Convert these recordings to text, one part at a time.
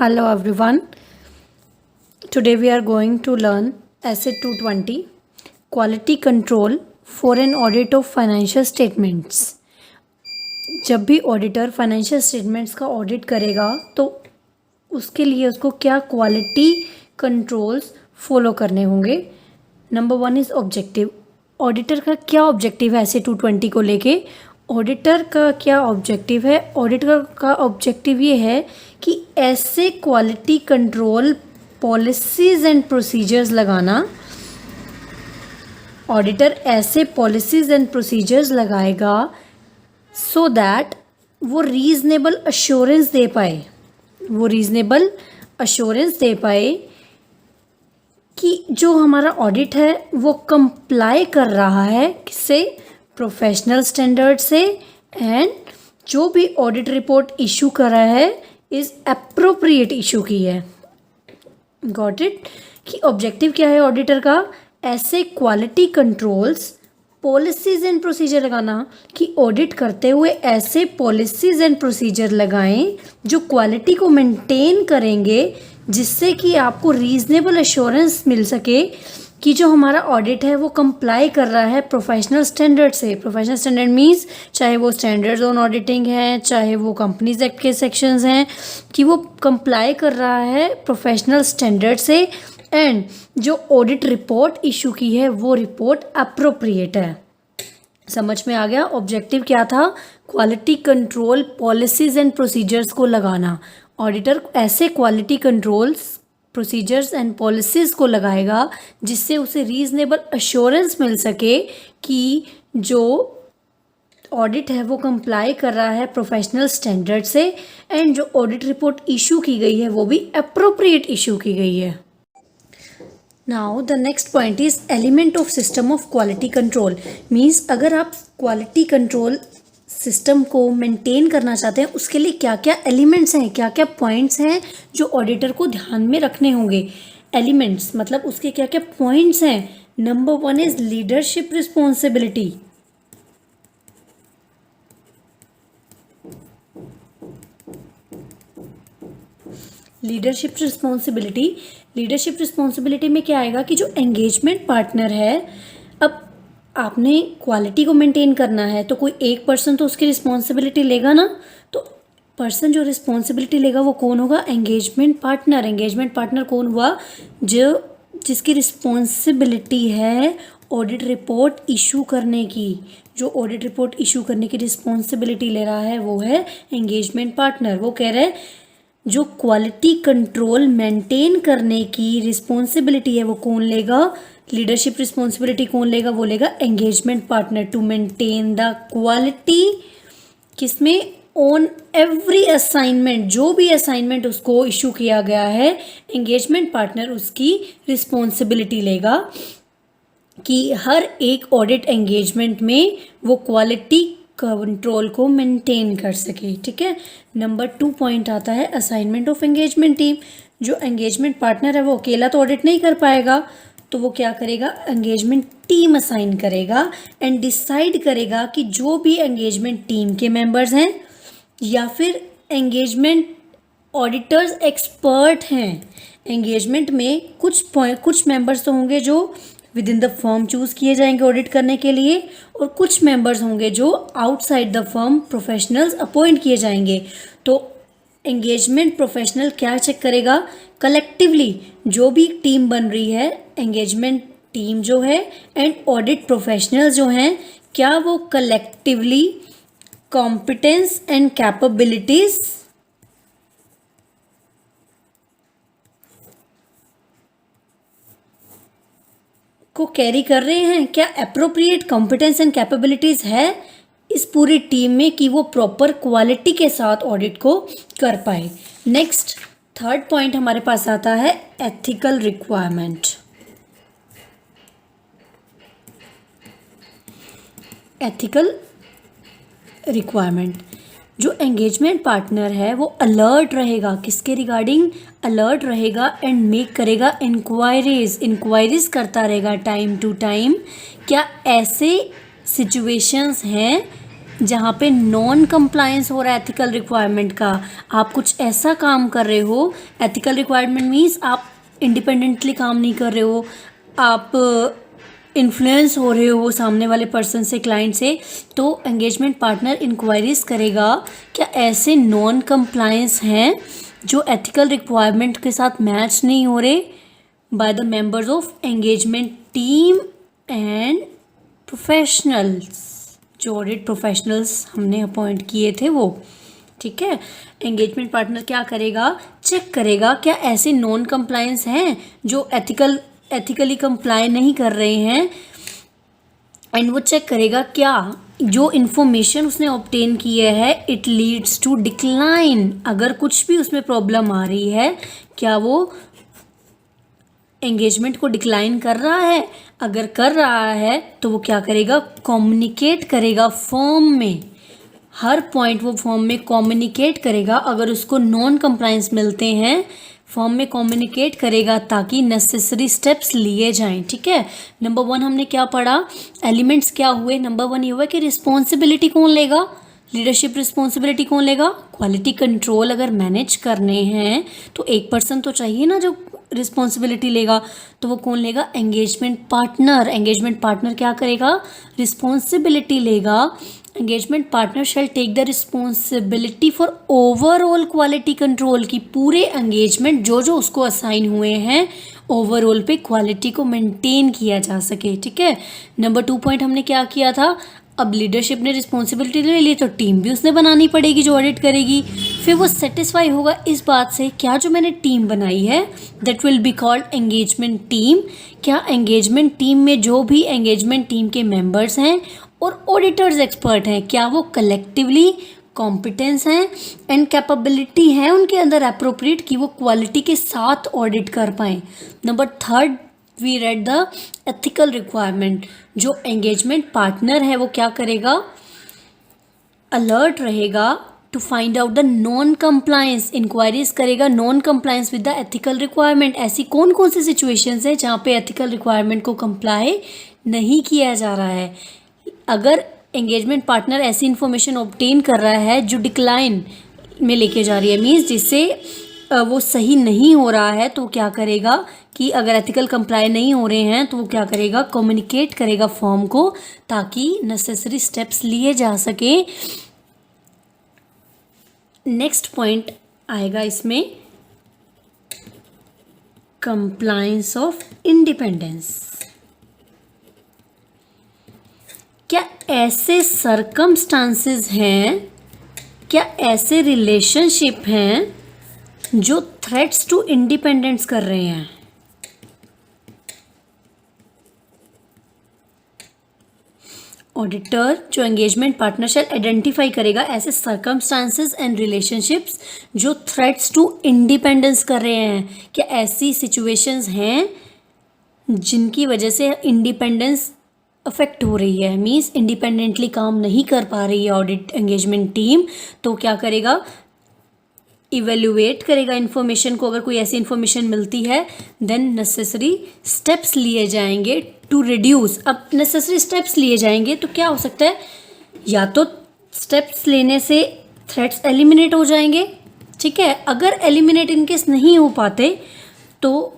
Hello everyone. Today we are going to learn Essay 220 Quality Control for an Audit of Financial Statements. जब भी auditor financial statements का audit करेगा तो उसके लिए उसको क्या क्वालिटी कंट्रोल्स फॉलो करने होंगे. Number 1 is objective. ऑडिटर का क्या ऑब्जेक्टिव है Essay 220 को लेके. ऑडिटर का क्या ऑब्जेक्टिव है. ऑडिटर का ऑब्जेक्टिव ये है कि ऐसे quality control policies and procedures लगाना. ऑडिटर ऐसे पॉलिसीज़ एंड प्रोसीजर्स लगाएगा सो दैट वो रीज़नेबल अश्योरेंस दे पाए. वो रीज़नेबल अश्योरेंस दे पाए कि जो हमारा ऑडिट है वो कंप्लाई कर रहा है किससे, प्रोफेशनल स्टैंडर्ड से, एंड जो भी ऑडिट रिपोर्ट इशू कर रहा है इज़ एप्रोप्रिएट इशू की है. Got it. कि ऑब्जेक्टिव क्या है ऑडिटर का, ऐसे quality controls policies and procedure लगाना कि ऑडिट करते हुए ऐसे पॉलिसीज़ एंड प्रोसीजर लगाएं जो क्वालिटी को मेंटेन करेंगे, जिससे कि आपको रीज़नेबल एश्योरेंस मिल सके कि जो हमारा ऑडिट है वो कंप्लाई कर रहा है प्रोफेशनल स्टैंडर्ड से. प्रोफेशनल स्टैंडर्ड मीन्स चाहे वो स्टैंडर्ड्स ऑन ऑडिटिंग है, चाहे वो कंपनीज एक्ट के सेक्शंस हैं, कि वो कंप्लाई कर रहा है प्रोफेशनल स्टैंडर्ड से, एंड जो ऑडिट रिपोर्ट इशू की है वो रिपोर्ट अप्रोप्रिएट है. समझ में आ गया. ऑब्जेक्टिव क्या था, quality control policies and procedures को लगाना. ऑडिटर ऐसे quality controls procedures and policies को लगाएगा जिससे उसे रीज़नेबल अश्योरेंस मिल सके कि जो ऑडिट है वो कंप्लाई कर रहा है प्रोफेशनल स्टैंडर्ड से, एंड जो ऑडिट रिपोर्ट इशू की गई है वो भी अप्रोप्रिएट इशू की गई है. Now the next point is element of system of quality control. Means अगर आप क्वालिटी कंट्रोल सिस्टम को मेंटेन करना चाहते हैं उसके लिए क्या क्या एलिमेंट्स हैं, क्या क्या पॉइंट्स हैं जो ऑडिटर को ध्यान में रखने होंगे. एलिमेंट्स मतलब उसके क्या क्या पॉइंट्स हैं. Number 1 is leadership responsibility. Leadership responsibility. Leadership responsibility में क्या आएगा कि जो एंगेजमेंट पार्टनर है, अब आपने क्वालिटी को मेंटेन करना है तो कोई एक पर्सन तो उसकी रिस्पॉन्सिबिलिटी लेगा ना. तो पर्सन जो रिस्पॉन्सिबिलिटी लेगा वो कौन होगा, एंगेजमेंट पार्टनर. एंगेजमेंट पार्टनर कौन हुआ, जिसकी रिस्पॉन्सिबिलिटी है ऑडिट रिपोर्ट इशू करने की. जो ऑडिट रिपोर्ट इशू करने की रिस्पॉन्सिबिलिटी ले रहा है वो है एंगेजमेंट पार्टनर. वो कह रहे हैं जो क्वालिटी कंट्रोल मेंटेन करने की रिस्पॉन्सिबिलिटी है वो कौन लेगा, लीडरशिप रिस्पॉन्सिबिलिटी कौन लेगा, वो लेगा engagement partner to maintain the quality. किसमें, ऑन एवरी असाइनमेंट. जो भी असाइनमेंट उसको इशू किया गया है एंगेजमेंट पार्टनर उसकी रिस्पॉन्सिबिलिटी लेगा कि हर एक ऑडिट एंगेजमेंट में वो क्वालिटी कंट्रोल को मेंटेन कर सके. ठीक है. नंबर 2 पॉइंट आता है असाइनमेंट ऑफ एंगेजमेंट टीम. जो एंगेजमेंट पार्टनर है वो अकेला तो ऑडिट नहीं कर पाएगा, तो वो क्या करेगा, एंगेजमेंट टीम असाइन करेगा एंड डिसाइड करेगा कि जो भी एंगेजमेंट टीम के मेंबर्स हैं या फिर एंगेजमेंट ऑडिटर्स एक्सपर्ट हैं. एंगेजमेंट में कुछ मेंबर्स तो होंगे जो with in the firm choose किए जाएंगे ऑडिट करने के लिए, और कुछ मेंबर्स होंगे जो outside the firm professionals appoint किए जाएंगे. तो एंगेजमेंट प्रोफेशनल क्या चेक करेगा, कलेक्टिवली जो भी टीम बन रही है, एंगेजमेंट टीम जो है एंड ऑडिट प्रोफेशनल्स जो हैं, क्या वो कलेक्टिवली कॉम्पिटेंस एंड कैपेबिलिटीज को कैरी कर रहे हैं, क्या अप्रोप्रिएट कॉम्पिटेंस एंड कैपेबिलिटीज है इस पूरी टीम में कि वो प्रॉपर क्वालिटी के साथ ऑडिट को कर पाए. नेक्स्ट 3rd पॉइंट हमारे पास आता है एथिकल रिक्वायरमेंट. एथिकल रिक्वायरमेंट जो एंगेजमेंट पार्टनर है वो अलर्ट रहेगा, किसके रिगार्डिंग? अलर्ट रहेगा एंड मेक करेगा इंक्वायरीज करता रहेगा टाइम टू टाइम। क्या ऐसे सिचुएशंस हैं जहाँ पे नॉन कंप्लायंस हो रहा है एथिकल रिक्वायरमेंट का? आप कुछ ऐसा काम कर रहे हो, एथिकल रिक्वायरमेंट मीन्स आप इंडिपेंडेंटली काम नहीं कर रहे हो, आप इन्फ्लुएंस हो रहे हो सामने वाले पर्सन से, क्लाइंट से, तो एंगेजमेंट पार्टनर इंक्वायरीज करेगा क्या ऐसे नॉन कंप्लायंस हैं जो एथिकल रिक्वायरमेंट के साथ मैच नहीं हो रहे by the members of engagement team and professionals, जो ऑडिट प्रोफेशनल्स हमने अपॉइंट किए थे वो। ठीक है, एंगेजमेंट पार्टनर क्या करेगा? चेक करेगा क्या ऐसे नॉन कंप्लायंस हैं जो एथिकली कंप्लाई नहीं कर रहे हैं, एंड वो चेक करेगा क्या जो इन्फॉर्मेशन उसने ऑब्टेन किए है इट लीड्स टू डिक्लाइन। अगर कुछ भी उसमें प्रॉब्लम आ रही है, क्या वो एंगेजमेंट को डिक्लाइन कर रहा है? अगर कर रहा है तो वो क्या करेगा? कम्युनिकेट करेगा फॉर्म में, हर पॉइंट वो फॉर्म में कम्युनिकेट करेगा। अगर उसको नॉन कंप्लायंस मिलते हैं फॉर्म में कम्युनिकेट करेगा ताकि नेसेसरी स्टेप्स लिए जाएं। ठीक है, नंबर 1 हमने क्या पढ़ा? एलिमेंट्स क्या हुए? नंबर 1 ये हुआ कि रिस्पॉन्सिबिलिटी कौन लेगा? लीडरशिप रिस्पॉन्सिबिलिटी कौन लेगा? क्वालिटी कंट्रोल अगर मैनेज करने हैं तो एक पर्सन तो चाहिए ना जो रिस्पॉन्सिबिलिटी लेगा, तो वो कौन लेगा? Engagement partner. एंगेजमेंट पार्टनर क्या करेगा? रिस्पॉन्सिबिलिटी लेगा। Engagement partner shall take the responsibility for overall quality control, की पूरे एंगेजमेंट जो जो उसको असाइन हुए हैं ओवरऑल पे क्वालिटी को मेंटेन किया जा सके। ठीक है, नंबर 2 पॉइंट हमने क्या किया था? अब लीडरशिप ने रिस्पॉन्सिबिलिटी ले ली तो टीम भी उसने बनानी पड़ेगी जो ऑडिट करेगी। फिर वो सेटिस्फाई होगा इस बात से क्या जो मैंने टीम बनाई है that will be called engagement team. क्या एंगेजमेंट टीम में जो भी एंगेजमेंट टीम के मेंबर्स हैं और ऑडिटर्स एक्सपर्ट हैं, क्या वो कलेक्टिवली कॉम्पिटेंस हैं एंड कैपेबिलिटी है उनके अंदर अप्रोप्रिएट कि वो क्वालिटी के साथ ऑडिट कर पाएँ। Number 3 we read the ethical requirement. जो एंगेजमेंट पार्टनर है वो क्या करेगा? अलर्ट रहेगा to find out the non compliance, inquiries करेगा non compliance with the ethical requirement. ऐसी कौन कौन सी सिचुएशंस है जहाँ पे एथिकल रिक्वायरमेंट को कंप्लाई नहीं किया जा रहा है। अगर एंगेजमेंट पार्टनर ऐसी इन्फॉर्मेशन ऑब्टेन कर रहा है जो डिक्लाइन में लेके जा रही है, मीन्स जिससे वो सही नहीं हो रहा है, तो क्या करेगा कि अगर एथिकल कंप्लाई नहीं हो रहे हैं तो वो क्या करेगा? कम्युनिकेट करेगा फॉर्म को ताकि नेसेसरी स्टेप्स लिए जा सके। नेक्स्ट पॉइंट आएगा इसमें कंप्लायंस ऑफ इंडिपेंडेंस। क्या ऐसे सर्कमस्टांसेस हैं, क्या ऐसे रिलेशनशिप हैं जो थ्रेट्स टू इंडिपेंडेंस कर रहे हैं? ऑडिटर जो एंगेजमेंट पार्टनर शैल आइडेंटिफाई करेगा ऐसे सर्कमस्टांसेस एंड रिलेशनशिप्स जो थ्रेट्स टू इंडिपेंडेंस कर रहे हैं। क्या ऐसी सिचुएशंस हैं जिनकी वजह से इंडिपेंडेंस अफेक्ट हो रही है, मीन्स इंडिपेंडेंटली काम नहीं कर पा रही है ऑडिट एंगेजमेंट टीम, तो क्या करेगा? इवेल्युएट करेगा इन्फॉर्मेशन को। अगर कोई ऐसी इन्फॉर्मेशन मिलती है देन नेसेसरी स्टेप्स लिए जाएंगे टू रिड्यूस। अब नेसेसरी स्टेप्स लिए जाएंगे तो क्या हो सकता है? या तो स्टेप्स लेने से थ्रेट्स एलिमिनेट हो जाएंगे, ठीक है। अगर एलिमिनेट इनकेस नहीं हो पाते तो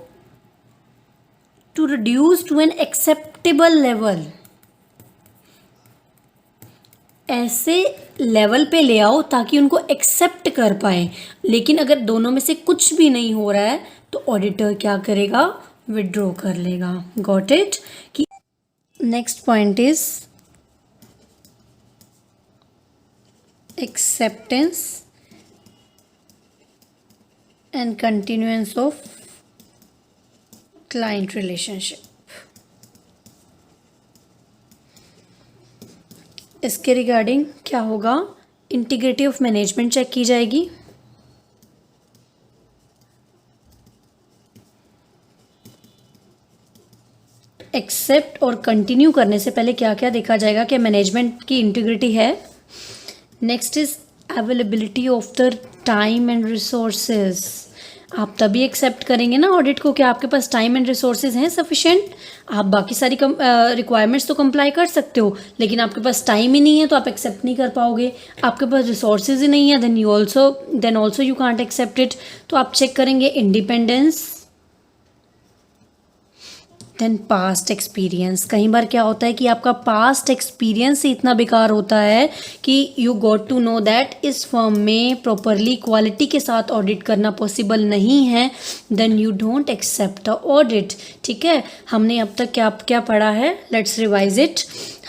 to reduce to an acceptable level, ऐसे लेवल पे ले आओ ताकि उनको एक्सेप्ट कर पाए। लेकिन अगर दोनों में से कुछ भी नहीं हो रहा है तो ऑडिटर क्या करेगा? विड्रॉ कर लेगा। Got it? कि next point is acceptance and continuance of client relationship. इसके रिगार्डिंग क्या होगा? इंटीग्रिटी ऑफ मैनेजमेंट चेक की जाएगी, एक्सेप्ट और कंटिन्यू करने से पहले क्या क्या देखा जाएगा कि मैनेजमेंट की इंटीग्रिटी है। Next is availability of the time and resources. आप तभी एक्सेप्ट करेंगे ना ऑडिट को कि आपके पास टाइम एंड रिसोर्सेज हैं सफिशेंट। आप बाकी सारी रिक्वायरमेंट्स तो कंप्लाई कर सकते हो, लेकिन आपके पास टाइम ही नहीं है तो आप एक्सेप्ट नहीं कर पाओगे। आपके पास रिसोर्सेज ही नहीं है, then also you can't accept it. तो आप चेक करेंगे इंडिपेंडेंस, देन पास्ट एक्सपीरियंस। कई बार क्या होता है कि आपका पास्ट एक्सपीरियंस ही इतना बेकार होता है कि you got to know that इस फर्म में प्रॉपरली क्वालिटी के साथ ऑडिट करना पॉसिबल नहीं है, then you don't accept the audit. ठीक है, हमने अब तक क्या क्या पढ़ा है, लेट्स रिवाइज इट।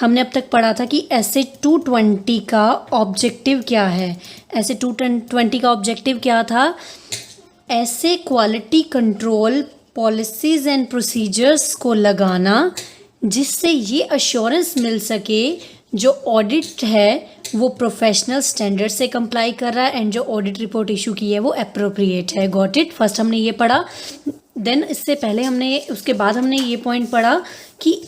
हमने अब तक पढ़ा था कि ऐसे 220 का ऑब्जेक्टिव क्या है। ऐसे 220 का ऑब्जेक्टिव क्या था, ऐसे quality control policies and procedures को लगाना जिससे ये अश्योरेंस मिल सके जो ऑडिट है वो प्रोफेशनल स्टैंडर्ड से कंप्लाई कर रहा है एंड जो ऑडिट रिपोर्ट इशू की है वो अप्रोप्रिएट है। Got it. फर्स्ट हमने ये पढ़ा, देन इससे पहले हमने उसके बाद हमने ये पॉइंट पढ़ा कि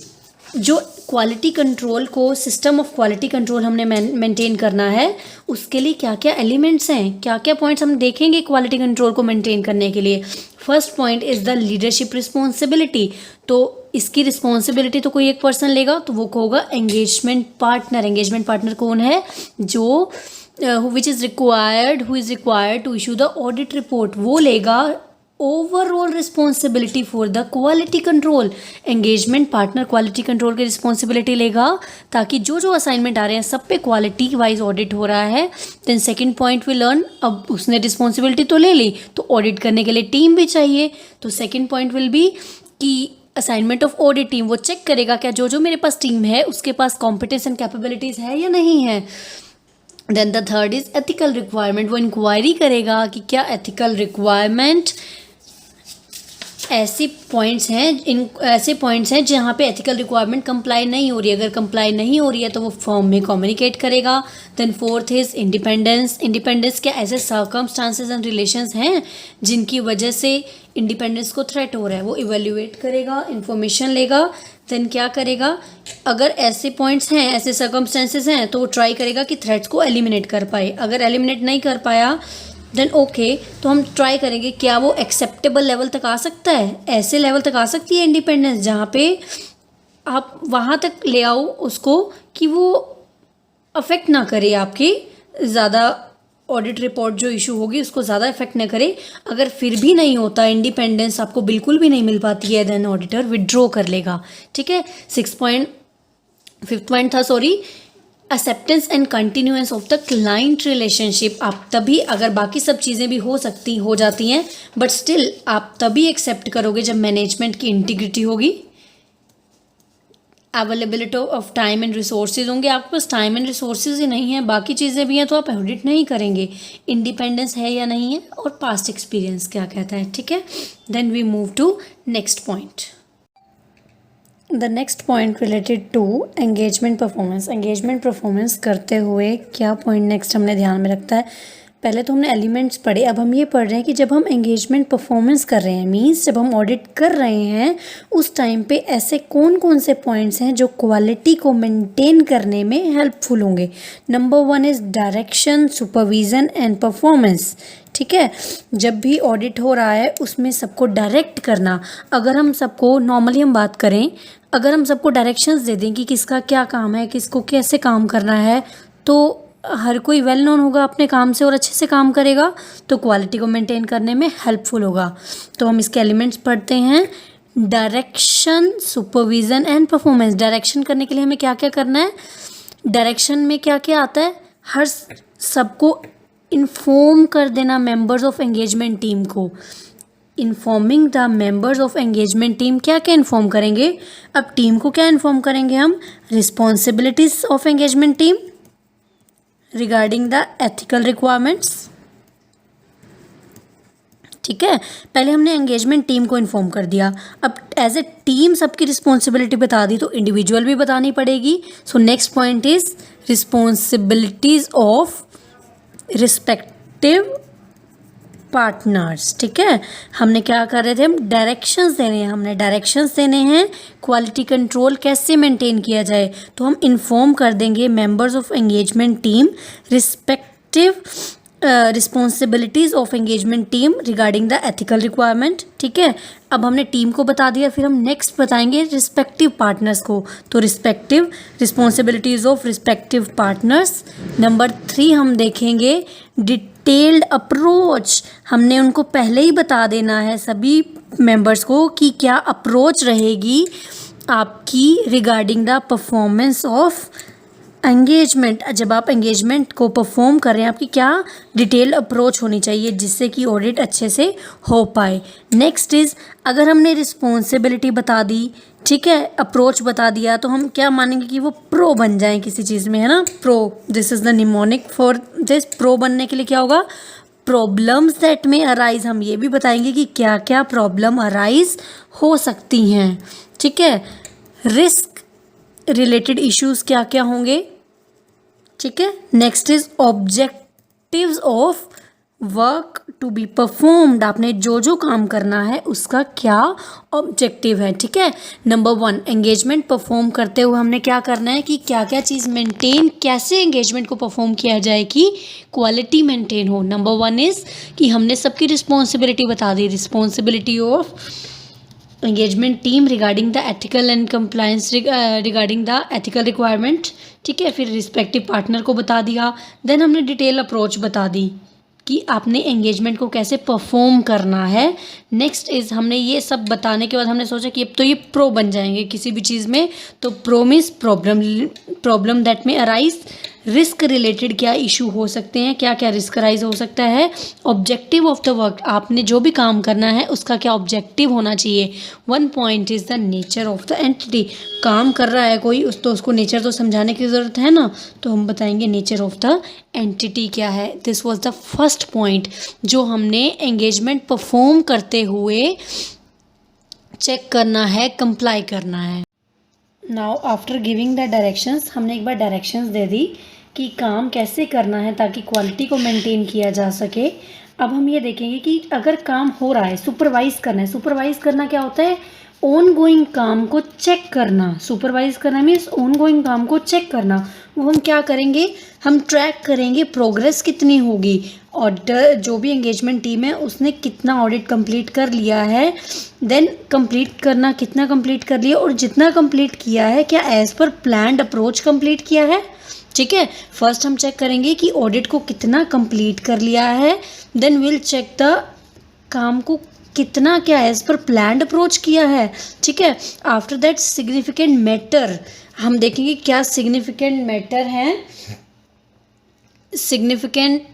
जो क्वालिटी कंट्रोल को, सिस्टम ऑफ क्वालिटी कंट्रोल हमने मेंटेन करना है, उसके लिए क्या क्या एलिमेंट्स हैं, क्या क्या पॉइंट्स हम देखेंगे क्वालिटी कंट्रोल को मेंटेन करने के लिए। First point is the leadership responsibility. तो इसकी रिस्पॉन्सिबिलिटी तो कोई एक पर्सन लेगा, तो वो होगा एंगेजमेंट पार्टनर। एंगेजमेंट पार्टनर कौन है, जो who is required to issue the audit report, वो लेगा overall responsibility for the quality control. Engagement partner quality control की रिस्पॉन्सिबिलिटी लेगा ताकि जो जो असाइनमेंट आ रहे हैं सब पे क्वालिटी वाइज ऑडिट हो रहा है। Then second point we learn, अब उसने रिस्पॉन्सिबिलिटी तो ले ली, तो ऑडिट करने के लिए टीम भी चाहिए। तो सेकंड पॉइंट विल बी कि असाइनमेंट ऑफ ऑडिट टीम, वो चेक करेगा क्या जो जो मेरे पास टीम है उसके पास कॉम्पिटेंस एंड कैपेबिलिटीज़ है या नहीं है। Then the third is ethical requirement. वो इंक्वायरी करेगा कि क्या एथिकल रिक्वायरमेंट ऐसे पॉइंट्स हैं जहाँ पे एथिकल रिक्वायरमेंट कंप्लाई नहीं हो रही है। अगर कंप्लाई नहीं हो रही है तो वो फर्म में कम्युनिकेट करेगा। Then fourth is independence. Independence क्या ऐसे सर्कमस्टांसेस एंड रिलेशंस हैं जिनकी वजह से इंडिपेंडेंस को थ्रेट हो रहा है, वो इवेल्युएट करेगा, इन्फॉर्मेशन लेगा। देन क्या करेगा, अगर ऐसे पॉइंट्स हैं, ऐसे सर्कमस्टांसेस हैं, तो वो ट्राई करेगा कि थ्रेट्स को एलिमिनेट कर पाए। अगर एलिमिनेट नहीं कर पाया देन ओके, तो हम ट्राई करेंगे क्या वो एक्सेप्टेबल लेवल तक आ सकता है। ऐसे लेवल तक आ सकती है इंडिपेंडेंस जहाँ पे आप वहाँ तक ले आओ उसको कि वो अफेक्ट ना करे आपकी, ज़्यादा ऑडिट रिपोर्ट जो इशू होगी उसको ज़्यादा इफेक्ट ना करे। अगर फिर भी नहीं होता, इंडिपेंडेंस आपको बिल्कुल भी नहीं मिल पाती है, देन ऑडिटर विड्रॉ कर लेगा। ठीक है, फिफ्थ पॉइंट था acceptance and continuance of the client relationship. आप तभी, अगर बाकी सब चीज़ें भी हो जाती हैं, बट स्टिल आप तभी एक्सेप्ट करोगे जब मैनेजमेंट की इंटीग्रिटी होगी, availability of time and resources होंगे। आपके पास टाइम एंड रिसोर्सेज ही नहीं है, बाकी चीज़ें भी हैं, तो आप ऑडिट नहीं करेंगे। इंडिपेंडेंस है या नहीं है, और पास्ट एक्सपीरियंस क्या कहता है। ठीक है, then we move to next point. The next point related to engagement performance. Engagement performance करते हुए क्या पॉइंट नेक्स्ट हमने ध्यान में रखता है, पहले तो हमने एलिमेंट्स पढ़े, अब हम ये पढ़ रहे हैं कि जब हम एंगेजमेंट परफॉर्मेंस कर रहे हैं, मींस जब हम ऑडिट कर रहे हैं उस टाइम पे ऐसे कौन कौन से पॉइंट्स हैं जो क्वालिटी को मेंटेन करने में हेल्पफुल होंगे। Number 1 is direction, supervision and performance. ठीक है, जब भी ऑडिट हो रहा है उसमें सबको डायरेक्ट करना। अगर हम सबको, नॉर्मली हम बात करें, अगर हम सबको डायरेक्शंस दे दें कि किसका क्या काम है, किसको कैसे काम करना है, तो हर कोई वेल नोन होगा अपने काम से और अच्छे से काम करेगा, तो क्वालिटी को मेंटेन करने में हेल्पफुल होगा। तो हम इसके एलिमेंट्स पढ़ते हैं, direction, supervision and performance. Direction करने के लिए हमें क्या क्या करना है, डायरेक्शन में क्या क्या आता है, हर सबको इन्फॉर्म कर देना मेंबर्स ऑफ एंगेजमेंट टीम को। Informing the members of engagement team, क्या क्या इन्फॉर्म करेंगे, अब टीम को क्या इन्फॉर्म करेंगे हम, responsibilities of engagement team regarding the ethical requirements. ठीक है, पहले हमने एंगेजमेंट टीम को इन्फॉर्म कर दिया, अब एज ए टीम सबकी रिस्पॉन्सिबिलिटी बता दी, तो इंडिविजुअल भी बतानी पड़ेगी। So next point is responsibilities of respective partners. ठीक है, हमने क्या कर रहे थे, हम डायरेक्शंस दे रहे हैं, हमने डायरेक्शंस देने हैं क्वालिटी कंट्रोल कैसे मेंटेन किया जाए। तो हम इन्फॉर्म कर देंगे members of engagement team respective respective responsibilities of engagement team regarding the ethical requirement. ठीक है, अब हमने टीम को बता दिया, फिर हम नेक्स्ट बताएंगे रिस्पेक्टिव पार्टनर्स को। तो respective responsibilities of respective partners. Number 3 हम देखेंगे डिटेल्ड अप्रोच। हमने उनको पहले ही बता देना है सभी मेंबर्स को कि क्या अप्रोच रहेगी आपकी regarding the performance of engagement. जब आप एंगेजमेंट को परफॉर्म कर रहे हैं आपकी क्या डिटेल अप्रोच होनी चाहिए जिससे कि ऑडिट अच्छे से हो पाए। नेक्स्ट इज़, अगर हमने रिस्पॉन्सिबिलिटी बता दी, ठीक है, अप्रोच बता दिया, तो हम क्या मानेंगे कि वो प्रो बन जाएं किसी चीज़ में, है ना। Pro, this is the mnemonic for this. Pro बनने के लिए क्या होगा, प्रॉब्लम्स दैट में अराइज। हम ये भी बताएंगे कि क्या क्या प्रॉब्लम अराइज हो सकती हैं। ठीक है, रिस्क रिलेटेड इश्यूज क्या क्या होंगे। ठीक है, next is objectives of work to be performed. आपने जो जो काम करना है उसका क्या ऑब्जेक्टिव है। ठीक है, नंबर 1, एंगेजमेंट परफॉर्म करते हुए हमने क्या करना है कि क्या क्या चीज़ मेंटेन, कैसे एंगेजमेंट को परफॉर्म किया जाए कि क्वालिटी मेंटेन हो। नंबर 1 इज़ कि हमने सबकी रिस्पॉन्सिबिलिटी बता दी, responsibility of engagement team regarding the ethical and compliance regarding the ethical requirement. ठीक है, फिर रिस्पेक्टिव पार्टनर को बता दिया। देन हमने डिटेल अप्रोच बता दी कि आपने एंगेजमेंट को कैसे परफॉर्म करना है। नेक्स्ट इज़, हमने ये सब बताने के बाद हमने सोचा कि अब तो ये प्रो बन जाएंगे किसी भी चीज़ में। तो प्रो मीन्स प्रॉब्लम दैट में अराइज। रिस्क रिलेटेड क्या इशू हो सकते हैं, क्या क्या रिस्क अराइज हो सकता है। ऑब्जेक्टिव ऑफ द वर्क, आपने जो भी काम करना है उसका क्या ऑब्जेक्टिव होना चाहिए। 1 point is the nature of the entity. काम कर रहा है कोई, तो उसको नेचर तो समझाने की ज़रूरत है ना, तो हम बताएंगे नेचर ऑफ द एंटिटी क्या है। This was the first point जो हमने एंगेजमेंट परफॉर्म करते हुए चेक करना है, कंप्लाई करना है। Now after giving the directions, हमने एक बार डायरेक्शंस दे दी कि काम कैसे करना है ताकि क्वालिटी को मेंटेन किया जा सके। अब हम ये देखेंगे कि अगर काम हो रहा है, सुपरवाइज़ करना है। सुपरवाइज़ करना क्या होता है, ऑन गोइंग काम को चेक करना। सुपरवाइज़ करना मीन्स ऑन गोइंग काम को चेक करना। वो हम क्या करेंगे, हम ट्रैक करेंगे प्रोग्रेस कितनी होगी, ऑडिटर जो भी एंगेजमेंट टीम है उसने कितना ऑडिट कंप्लीट कर लिया है। देन कंप्लीट करना, कितना कंप्लीट कर लिया और जितना कंप्लीट किया है क्या as per planned approach complete किया है। ठीक है, फर्स्ट हम चेक करेंगे कि ऑडिट को कितना कंप्लीट कर लिया है। देन विल चेक द काम को कितना क्या एज पर प्लान्ड अप्रोच किया है। ठीक है, आफ्टर दैट सिग्निफिकेंट मैटर, हम देखेंगे क्या सिग्निफिकेंट मैटर हैं। सिग्निफिकेंट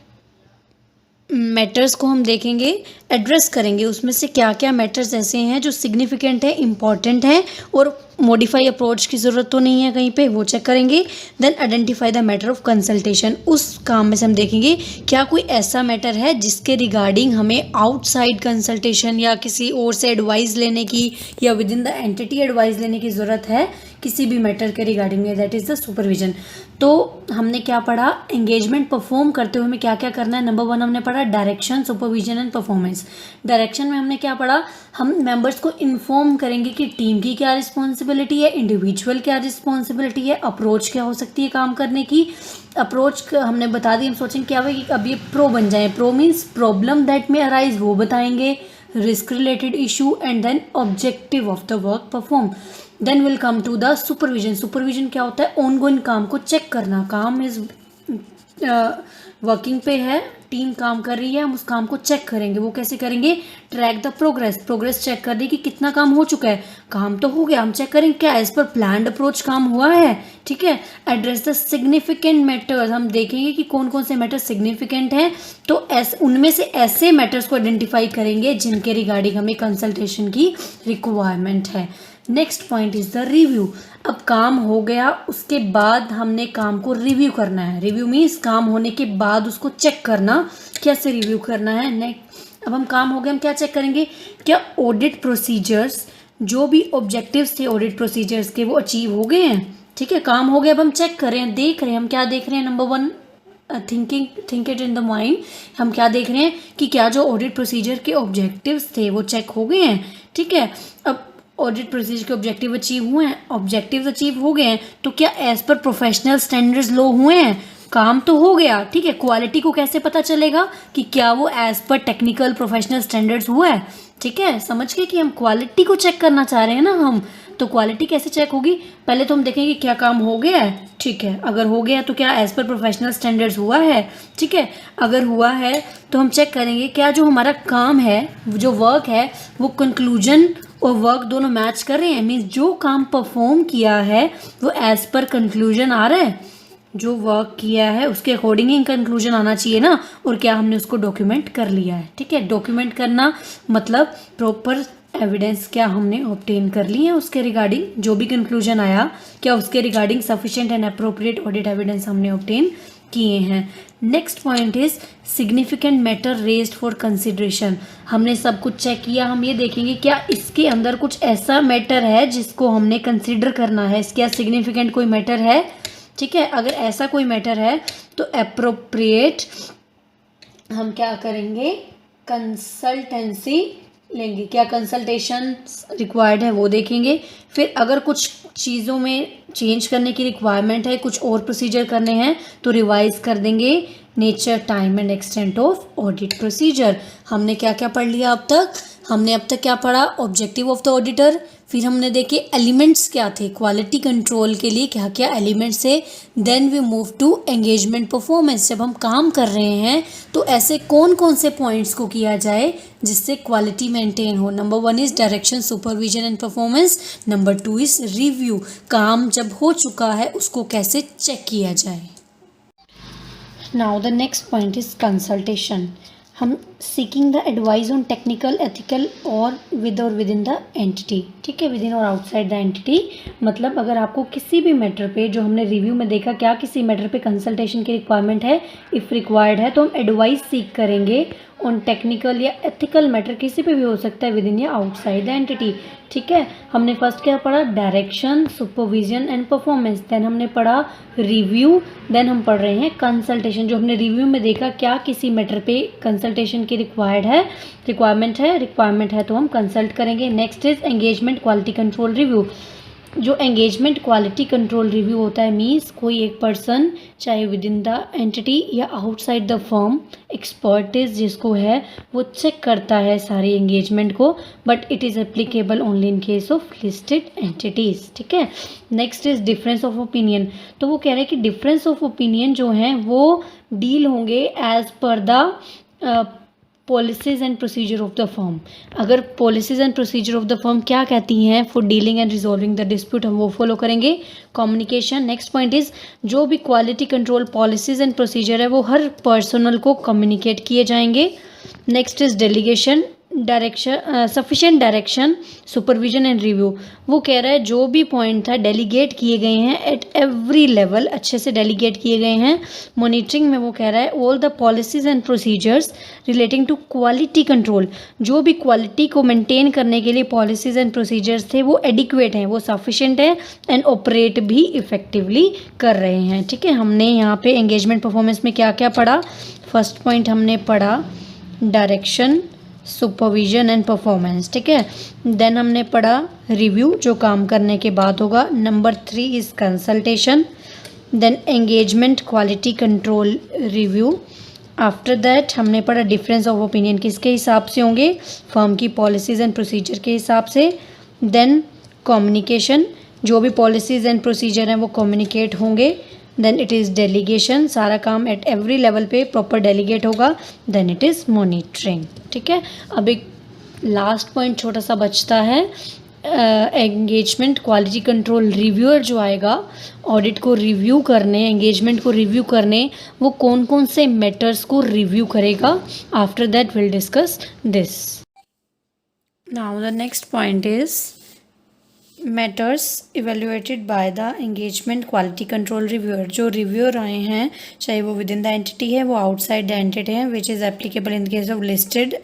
मैटर्स को हम देखेंगे, एड्रेस करेंगे, उसमें से क्या क्या मैटर्स ऐसे हैं जो सिग्निफिकेंट है, इम्पॉर्टेंट है और मॉडिफाई अप्रोच की ज़रूरत तो नहीं है कहीं पे, वो चेक करेंगे। Then identify the matter of consultation, उस काम में से हम देखेंगे क्या कोई ऐसा मैटर है जिसके रिगार्डिंग हमें आउटसाइड कंसल्टेशन या किसी और से एडवाइस लेने की या with in the entity advice लेने की ज़रूरत है किसी भी मैटर के रिगार्डिंग में, दैट इज़ द सुपरविजन। तो हमने क्या पढ़ा, एंगेजमेंट परफॉर्म करते हुए हमें क्या क्या करना है। नंबर 1 हमने पढ़ा direction, supervision and performance. Direction में हमने क्या पढ़ा, हम मेंबर्स को इन्फॉर्म करेंगे कि टीम की क्या रिस्पॉन्सिबिलिटी है, इंडिविजुअल क्या रिस्पॉन्सिबिलिटी है, अप्रोच क्या हो सकती है काम करने की। अप्रोच हमने बता दी, हम सोचेंगे क्या हुआ कि अब ये प्रो बन जाए। प्रो मीन्स प्रॉब्लम दैट में अराइज, वो बताएंगे, risk related issue and then objective of the work perform. Then will come to the supervision. Supervision क्या होता है, ऑन गोइंग काम को चेक करना। काम इज वर्किंग पे है, टीम काम कर रही है, हम उस काम को चेक करेंगे। वो कैसे करेंगे, ट्रैक द प्रोग्रेस चेक कर दी कि कितना काम हो चुका है। काम तो हो गया, हम चेक करेंगे क्या एज पर प्लान्ड अप्रोच काम हुआ है। ठीक है, एड्रेस द सिग्निफिकेंट मैटर्स, हम देखेंगे कि कौन कौन से मैटर सिग्निफिकेंट हैं, तो उनमें से ऐसे मैटर्स को आइडेंटिफाई करेंगे जिनके रिगार्डिंग हमें कंसल्टेशन की रिक्वायरमेंट है। Next point is the review. अब काम हो गया, उसके बाद हमने काम को रिव्यू करना है। रिव्यू मीन्स काम होने के बाद उसको चेक करना, कैसे रिव्यू करना है। नेक्स्ट, अब हम काम हो गया, हम क्या चेक करेंगे, क्या ऑडिट प्रोसीजर्स, जो भी ऑब्जेक्टिव्स थे ऑडिट प्रोसीजर्स के, वो अचीव हो गए हैं। ठीक है, काम हो गया, अब हम चेक कर रहे हैं, देख रहे हैं, हम क्या देख रहे हैं। Number 1 think it in the mind, हम क्या देख रहे हैं कि क्या जो ऑडिट प्रोसीजर के ऑब्जेक्टिव्स थे वो चेक हो गए हैं। ठीक है, अब ऑडिट प्रोसीजर के ऑब्जेक्टिव अचीव हुए हैं, ऑब्जेक्टिव्स अचीव हो गए हैं, तो क्या एज पर प्रोफेशनल स्टैंडर्ड्स लो हुए हैं। काम तो हो गया, ठीक है, क्वालिटी को कैसे पता चलेगा कि क्या वो as per technical professional standards हुआ है, ठीक है, समझ गए कि हम क्वालिटी को चेक करना चाह रहे हैं ना हम, तो क्वालिटी कैसे चेक होगी, पहले तो हम देखेंगे क्या काम हो गया है, ठीक है, अगर हो गया तो क्या एज पर प्रोफेशनल स्टैंडर्ड्स हुआ है, ठीक है, अगर हुआ है तो हम चेक करेंगे क्या जो हमारा काम है, जो वर्क है, वो कंक्लूजन और वर्क दोनों मैच कर रहे हैं, मीन्स जो काम परफॉर्म किया है वो एज पर कंक्लूजन आ रहा है, जो वर्क किया है उसके अकॉर्डिंग ही कंक्लूजन आना चाहिए ना, और क्या हमने उसको डॉक्यूमेंट कर लिया है, ठीक है, डॉक्यूमेंट करना मतलब प्रॉपर एविडेंस क्या हमने ऑब्टेन कर ली है उसके रिगार्डिंग, जो भी कंक्लूजन आया क्या उसके regarding sufficient and appropriate audit evidence हमने ऑब्टेन किए हैं। Next point is significant matter raised for consideration. हमने सब कुछ चेक किया, हम ये देखेंगे क्या इसके अंदर कुछ ऐसा मैटर है जिसको हमने कंसिडर करना है, क्या सिग्निफिकेंट कोई मैटर है, ठीक है, अगर ऐसा कोई मैटर है तो अप्रोप्रिएट हम क्या करेंगे, कंसल्टेंसी लेंगे, क्या कंसल्टेशन रिक्वायर्ड है वो देखेंगे, फिर अगर कुछ चीज़ों में चेंज करने की रिक्वायरमेंट है, कुछ और प्रोसीजर करने हैं तो रिवाइज कर देंगे nature, time and extent of audit procedure. हमने क्या क्या पढ़ लिया अब तक, हमने अब तक क्या पढ़ा, ऑब्जेक्टिव ऑफ द ऑडिटर, फिर हमने देखे एलिमेंट्स क्या थे, क्वालिटी कंट्रोल के लिए क्या क्या एलिमेंट्स थे, then we move to engagement performance. जब हम काम कर रहे हैं तो ऐसे कौन कौन से पॉइंट्स को किया जाए जिससे क्वालिटी मेंटेन हो। Number 1 is direction, supervision and performance. Number 2 is review, काम जब हो चुका है उसको कैसे चेक किया जाए। Now the next point is consultation. हम seeking the advice on technical, ethical और विद इन द एंटिटी, ठीक है, विद इन और आउटसाइड द एंटिटी, मतलब अगर आपको किसी भी मैटर पे, जो हमने रिव्यू में देखा क्या किसी मैटर पे कंसल्टेशन की रिक्वायरमेंट है, इफ़ रिक्वायर्ड है तो हम एडवाइस सीख करेंगे ऑन टेक्निकल या एथिकल मैटर, किसी पे भी हो सकता है, विद इन या आउटसाइड द एंटिटी, ठीक है। हमने फर्स्ट क्या पढ़ा, direction, supervision and performance, then हमने पढ़ा रिव्यू, देन हम पढ़ रहे हैं कंसल्टेशन। जो हमने रिव्यू में देखा क्या किसी मैटर पे कंसल्टेशन की रिक्वायरमेंट है तो हम कंसल्ट करेंगे। Next is engagement quality control review. जो एंगेजमेंट क्वालिटी कंट्रोल रिव्यू होता है मीन्स कोई एक पर्सन, चाहे विद इन द एंटिटी या आउटसाइड द फर्म, एक्सपर्टीज जिसको है वो चेक करता है सारी एंगेजमेंट को, but it is applicable only in case of listed entities, ठीक है। Next is difference of opinion. तो वो कह रहे हैं कि डिफरेंस ऑफ ओपिनियन जो हैं वो डील होंगे as per the policies and procedure of the firm. अगर policies and procedure of the firm क्या कहती हैं for dealing and resolving the dispute, हम वो फॉलो करेंगे। कम्युनिकेशन, नेक्स्ट पॉइंट इज़ जो भी quality control policies and procedure है वो हर पर्सनल को कम्युनिकेट किए जाएंगे। Next is delegation, direction, sufficient direction, supervision and review. वो कह रहा है जो भी पॉइंट था डेलीगेट किए गए हैं एट एवरी लेवल, अच्छे से डेलीगेट किए गए हैं। मॉनिटरिंग में वो कह रहा है all the policies and procedures relating to quality control, जो भी क्वालिटी को मेंटेन करने के लिए पॉलिसीज एंड प्रोसीजर्स थे वो एडिक्वेट हैं, वो सफिशिएंट है एंड ऑपरेट भी इफेक्टिवली कर रहे हैं, ठीक है। हमने यहाँ पे एंगेजमेंट परफॉर्मेंस में क्या क्या पढ़ा, फर्स्ट पॉइंट हमने पढ़ा डायरेक्शन, सुपरविजन एंड परफॉर्मेंस, ठीक है। देन हमने पढ़ा रिव्यू जो काम करने के बाद होगा। Number 3 is consultation, then engagement quality control review. After that हमने पढ़ा डिफरेंस ऑफ ओपिनियन किसके हिसाब से होंगे, फर्म की पॉलिसीज़ एंड प्रोसीजर के हिसाब से। देन कम्युनिकेशन, जो भी पॉलिसीज़ एंड प्रोसीजर हैं वो कम्युनिकेट होंगे। देन इट इज़ डेलीगेशन, सारा काम एट एवरी लेवल पे प्रॉपर डेलीगेट होगा। देन इट इज़ मॉनिटरिंग, ठीक है। अब एक लास्ट पॉइंट छोटा सा बचता है, एंगेजमेंट क्वालिटी कंट्रोल रिव्यूअर जो आएगा ऑडिट को रिव्यू करने, एंगेजमेंट को रिव्यू करने, वो कौन कौन से मैटर्स को रिव्यू करेगा। After that will discuss this. Now the next point is matters evaluated by the engagement quality control reviewer. जो रिव्यूअर आए हैं चाहे वो विद इन द एंटिटी है वो आउटसाइड द एंटिटी है, which is applicable in case of listed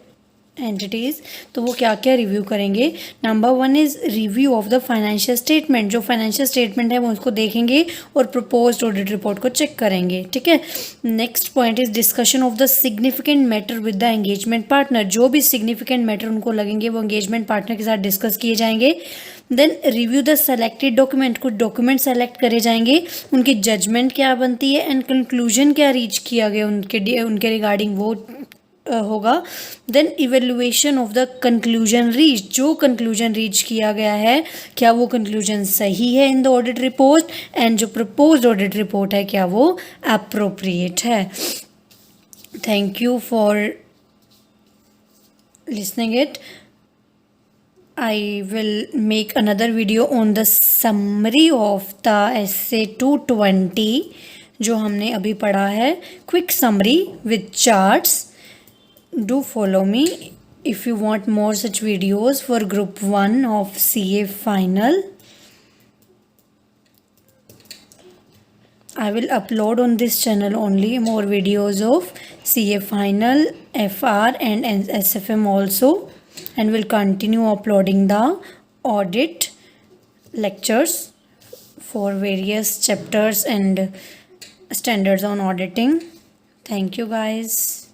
entities, तो वो क्या क्या रिव्यू करेंगे। Number 1 is review of the financial statement, जो फाइनेंशियल स्टेटमेंट है वो उसको देखेंगे और प्रपोज्ड ऑडिट रिपोर्ट को चेक करेंगे, ठीक है। Next point is discussion of the significant matter with the engagement partner, जो भी सिग्निफिकेंट मैटर उनको लगेंगे वो एंगेजमेंट पार्टनर के साथ डिस्कस किए जाएंगे। Then review the selected document, कुछ डॉक्यूमेंट सेलेक्ट करे जाएंगे, उनकी जजमेंट क्या बनती है एंड कंक्लूजन क्या रीच किया गया उनके रिगार्डिंग वो होगा। Then evaluation of the conclusion reach, जो कंक्लूजन रीच किया गया है क्या वो कंक्लूजन सही है in the audit report, and जो प्रपोज्ड ऑडिट रिपोर्ट है क्या वो एप्रोप्रिएट है। Thank you for listening it. I will make another video on the summary of the essay 220 जो हमने अभी पढ़ा है, quick summary with charts. Do follow me if you want more such videos for group 1 of CA final. I will upload on this channel only more videos of CA final, FR and SFM also, and will continue uploading the audit lectures for various chapters and standards on auditing. Thank you guys.